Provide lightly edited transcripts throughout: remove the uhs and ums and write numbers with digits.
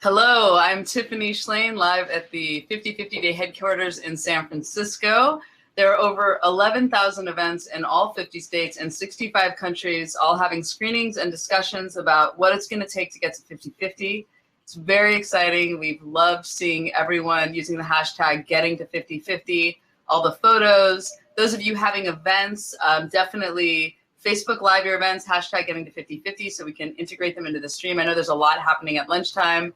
Hello, I'm Tiffany Shlain, live at the 50/50 Day headquarters in San Francisco. There are over 11,000 events in all 50 states and 65 countries, all having screenings and discussions about what it's going to take to get to 50/50. It's very exciting. We've loved seeing everyone using the hashtag getting to 50/50, all the photos. Those of you having events, definitely Facebook Live your events, hashtag getting to 50/50, so we can integrate them into the stream. I know there's a lot happening at lunchtime,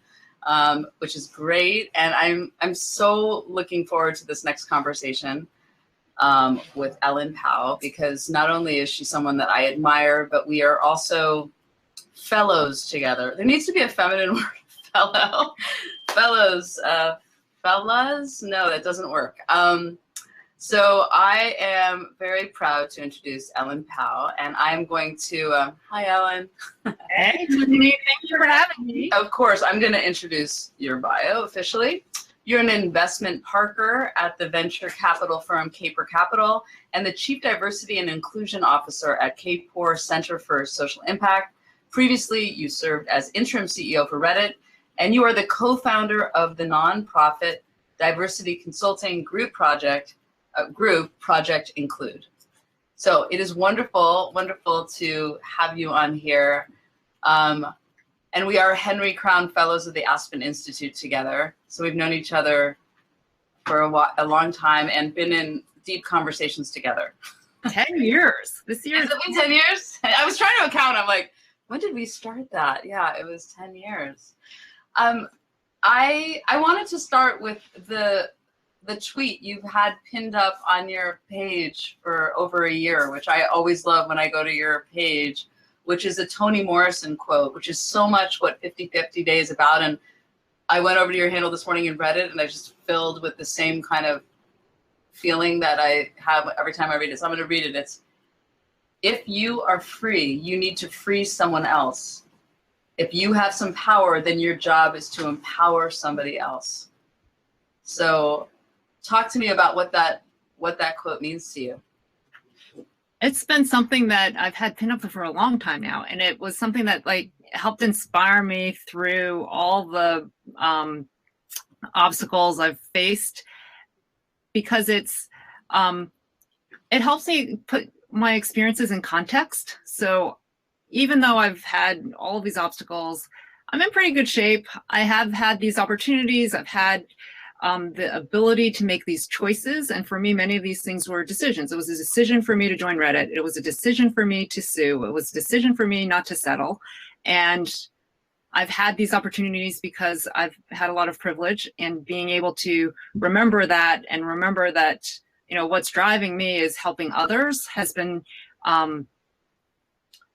which is great. And I'm so looking forward to this next conversation with Ellen Pao, because not only is she someone that I admire, but we are also fellows together. There needs to be a feminine word, fellow. Fellows, fellas? No, that doesn't work. So I am very proud to introduce Ellen Pao, and I'm going to, hi Ellen. Hey, Tiffany, thank you for having me. Of course, I'm going to introduce your bio officially. You're an investment partner at the venture capital firm Kapoor Capital and the Chief Diversity and Inclusion Officer at Kapoor Center for Social Impact. Previously, you served as interim CEO for Reddit, and you are the co-founder of the nonprofit diversity consulting group Project Include. So it is wonderful to have you on here. And we are Henry Crown Fellows of the Aspen Institute together. So we've known each other for a long time and been in deep conversations together. 10 years. This year. Has it been 10 years? I was trying to account. I'm like, when did we start that? Yeah, it was 10 years. I wanted to start with the tweet you've had pinned up on your page for over a year, which I always love when I go to your page, which is a Toni Morrison quote, which is so much what 50/50 Day is about. And I went over to your handle this morning and read it, and I just filled with the same kind of feeling that I have every time I read it. So I'm going to read it. It's, if you are free, you need to free someone else. If you have some power, then your job is to empower somebody else. So talk to me about what that quote means to you. It's been something that I've had pinned up for a long time now, and it was something that helped inspire me through all the obstacles I've faced, because it helps me put my experiences in context. So even though I've had all of these obstacles, I'm in pretty good shape. I have had these opportunities. I've had the ability to make these choices. And for me, many of these things were decisions. It was a decision for me to join Reddit. It was a decision for me to sue. It was a decision for me not to settle. And I've had these opportunities because I've had a lot of privilege, and being able to remember that and remember that, what's driving me is helping others has been,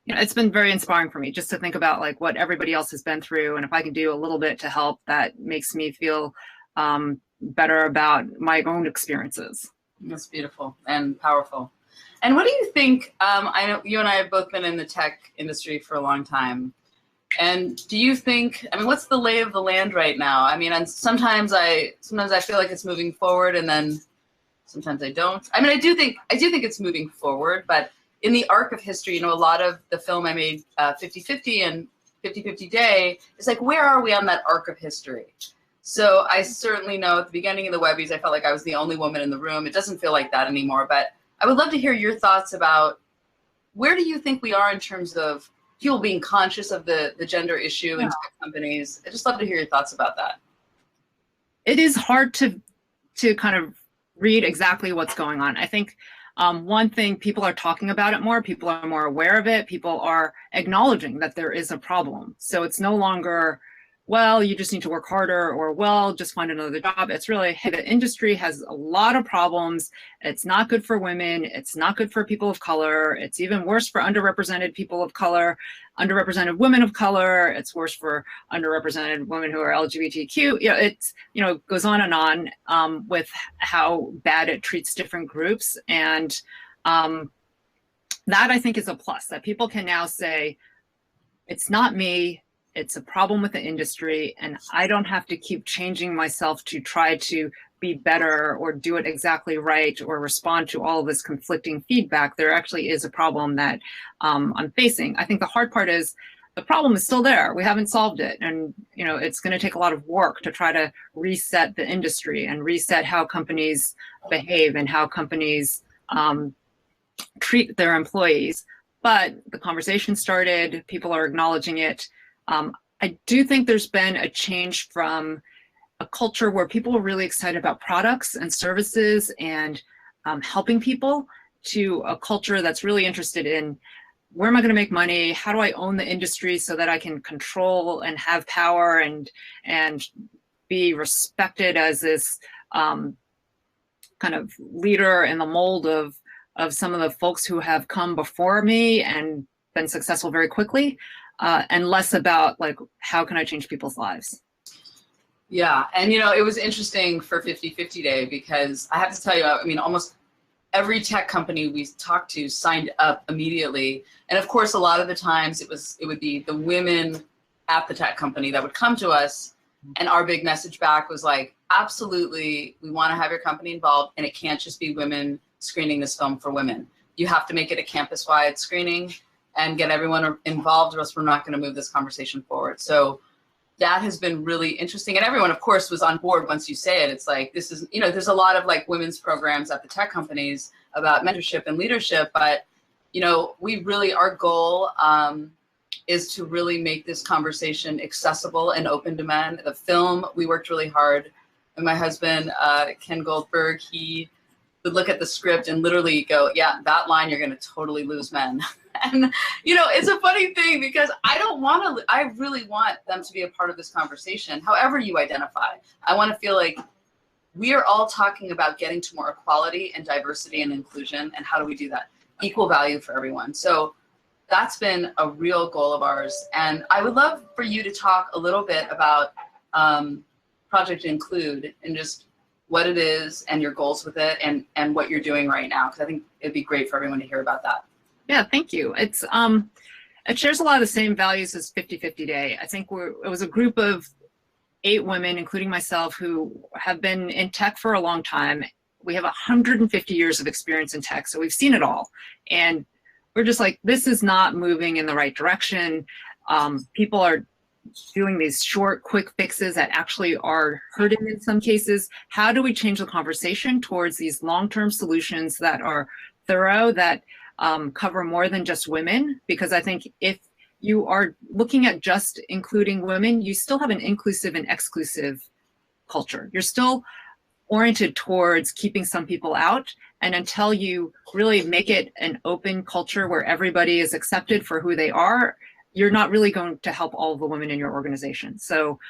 it's been very inspiring for me just to think about what everybody else has been through. And if I can do a little bit to help, that makes me feel better about my own experiences. That's beautiful and powerful. And what do you think? I know you and I have both been in the tech industry for a long time. And do you think, what's the lay of the land right now? And sometimes I feel like it's moving forward, and then sometimes I don't. I do think it's moving forward, but in the arc of history, a lot of the film I made, 50/50 and 50/50 Day, is where are we on that arc of history? So I certainly know at the beginning of the Webbies, I felt like I was the only woman in the room. It doesn't feel like that anymore, but I would love to hear your thoughts about where do you think we are in terms of people being conscious of the gender issue in tech companies? I'd just love to hear your thoughts about that. It is hard to kind of read exactly what's going on. I think one thing, people are talking about it more, people are more aware of it, people are acknowledging that there is a problem. So it's no longer, well, you just need to work harder, or, well, just find another job. It's really, hey, the industry has a lot of problems. It's not good for women. It's not good for people of color. It's even worse for underrepresented people of color, underrepresented women of color. It's worse for underrepresented women who are LGBTQ. It goes on and on with how bad it treats different groups. And that, I think, is a plus, that people can now say, it's not me. It's a problem with the industry, and I don't have to keep changing myself to try to be better or do it exactly right or respond to all of this conflicting feedback. There actually is a problem that I'm facing. I think the hard part is the problem is still there. We haven't solved it. And, you know, it's going to take a lot of work to try to reset the industry and reset how companies behave and how companies treat their employees. But the conversation started, people are acknowledging it. I do think there's been a change from a culture where people are really excited about products and services and helping people to a culture that's really interested in, where am I going to make money? How do I own the industry so that I can control and have power and be respected as this kind of leader in the mold of some of the folks who have come before me and been successful very quickly, and less about like, how can I change people's lives? Yeah, and you know, it was interesting for 50/50 Day because I have to tell you, I mean, almost every tech company we talked to signed up immediately. And of course, a lot of the times it would be the women at the tech company that would come to us, and our big message back was like, absolutely, we want to have your company involved, and it can't just be women screening this film for women. You have to make it a campus-wide screening and get everyone involved, or else we're not going to move this conversation forward. So that has been really interesting. And everyone, of course, was on board once you say it. It's like, this is, you know, there's a lot of like women's programs at the tech companies about mentorship and leadership, but, you know, we really, our goal is to really make this conversation accessible and open to men. The film, we worked really hard. And my husband, Ken Goldberg, he would look at the script and literally go, yeah, that line, you're going to totally lose men. And, you know, it's a funny thing because I really want them to be a part of this conversation, however you identify. I want to feel like we are all talking about getting to more equality and diversity and inclusion. And how do we do that? Equal value for everyone. So that's been a real goal of ours. And I would love for you to talk a little bit about Project Include and just what it is and your goals with it and what you're doing right now. Because I think it'd be great for everyone to hear about that. Yeah, thank you. It's it shares a lot of the same values as 50/50 Day. I think it was a group of 8 women, including myself, who have been in tech for a long time. We have 150 years of experience in tech, so we've seen it all. And we're just like, this is not moving in the right direction. People are doing these short, quick fixes that actually are hurting in some cases. How do we change the conversation towards these long-term solutions that are thorough, that cover more than just women? Because I think if you are looking at just including women, you still have an inclusive and exclusive culture. You're still oriented towards keeping some people out. And until you really make it an open culture where everybody is accepted for who they are, you're not really going to help all of the women in your organization. So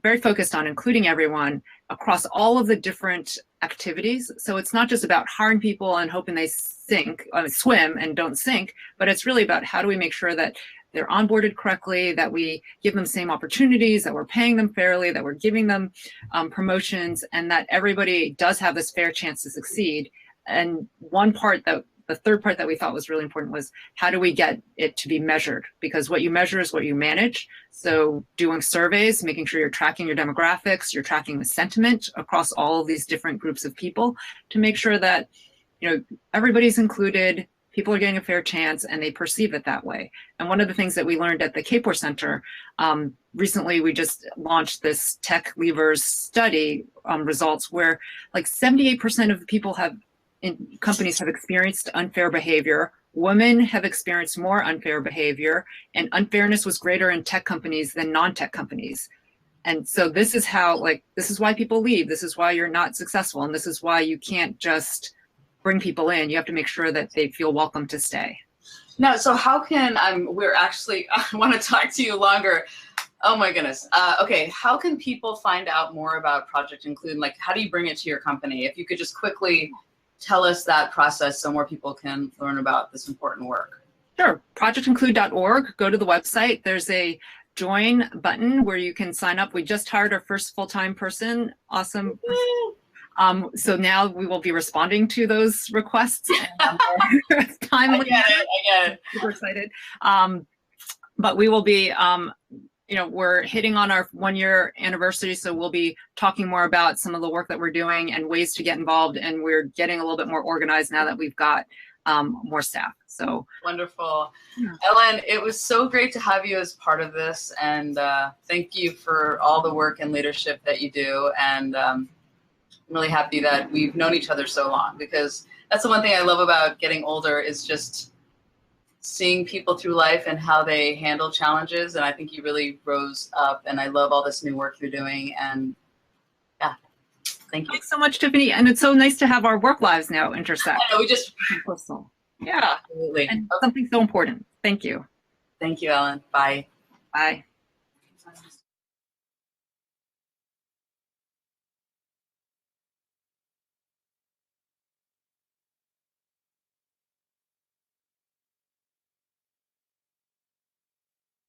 very focused on including everyone across all of the different activities. So it's not just about hiring people and hoping they swim and don't sink, but it's really about how do we make sure that they're onboarded correctly, that we give them the same opportunities, that we're paying them fairly, that we're giving them promotions, and that everybody does have this fair chance to succeed. And the third part that we thought was really important was, how do we get it to be measured? Because what you measure is what you manage. So doing surveys, making sure you're tracking your demographics, you're tracking the sentiment across all of these different groups of people to make sure that, you know, everybody's included, people are getting a fair chance, and they perceive it that way. And one of the things that we learned at the Kapoor Center, recently we just launched this Tech Levers study results where like 78% of the people companies have experienced unfair behavior. Women have experienced more unfair behavior, and unfairness was greater in tech companies than non-tech companies. And so this is why people leave. This is why you're not successful. And this is why you can't just bring people in. You have to make sure that they feel welcome to stay. No, so how can, I want to talk to you longer. Oh my goodness. Okay, how can people find out more about Project Include? Like, how do you bring it to your company? If you could just quickly tell us that process so more people can learn about this important work. Sure. projectinclude.org. Go to the website. There's a join button where you can sign up. We just hired our first full-time person. Awesome. So now we will be responding to those requests. Timely. I get it. Super excited. But we will be, we're hitting on our 1-year anniversary, so we'll be talking more about some of the work that we're doing and ways to get involved. And we're getting a little bit more organized now that we've got more staff. So wonderful. yeah. Ellen, it was so great to have you as part of this, and thank you for all the work and leadership that you do. And I'm really happy that we've known each other so long, because that's the one thing I love about getting older is just seeing people through life and how they handle challenges. And I think you really rose up, and I love all this new work you're doing. And yeah, thank you. Thanks so much, Tiffany. And it's so nice to have our work lives now intersect. I know, we just personal. Yeah, absolutely. And something so important. Thank you. Thank you, Ellen. Bye. Bye.